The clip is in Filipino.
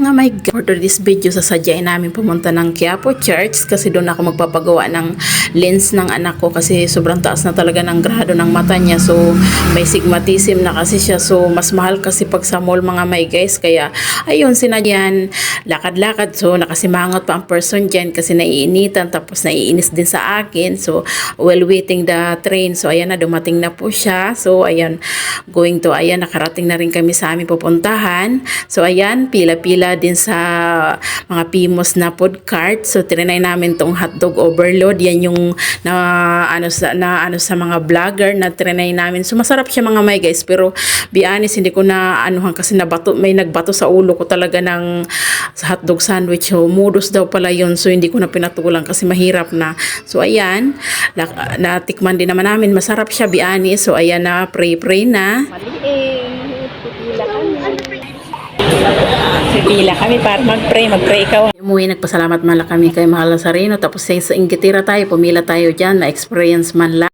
mga my God, for this video sasadyain namin pumunta ng Quiapo Church kasi doon ako magpapagawa ng lens ng anak ko kasi sobrang taas na talaga ng grado ng mata niya, so may stigmatism na kasi siya, so mas mahal kasi pag sa mall mga my guys, kaya ayun sinadyan, lakad-lakad, so nakasimangot pa ang person dyan kasi naiinitan tapos naiinis din sa akin, so while waiting the train, so ayan na dumating na po siya, so ayan going to, ayan nakarating na rin kami sa aming pupuntahan. So ayan, pila-pila din sa mga Pimos na food cart. So trinay namin tong hotdog overload. Yan yung ano sa mga vlogger na trinay namin. So masarap siya mga may guys, pero be honest, hindi ko na anuhan kasi may nagbato sa ulo ko talaga ng hotdog sandwich. So modus daw pala yun. So hindi ko na pinatulang kasi mahirap na. So ayan, natikman din naman namin. Masarap siya, be honest. So ayan na, pray na. Pipila kami para mag-pray ikaw. Umuwi, nagpasalamat man lang kami kay Mahal Nazareno, tapos sa Ingitira tayo, pumila tayo dyan, na-experience man lang.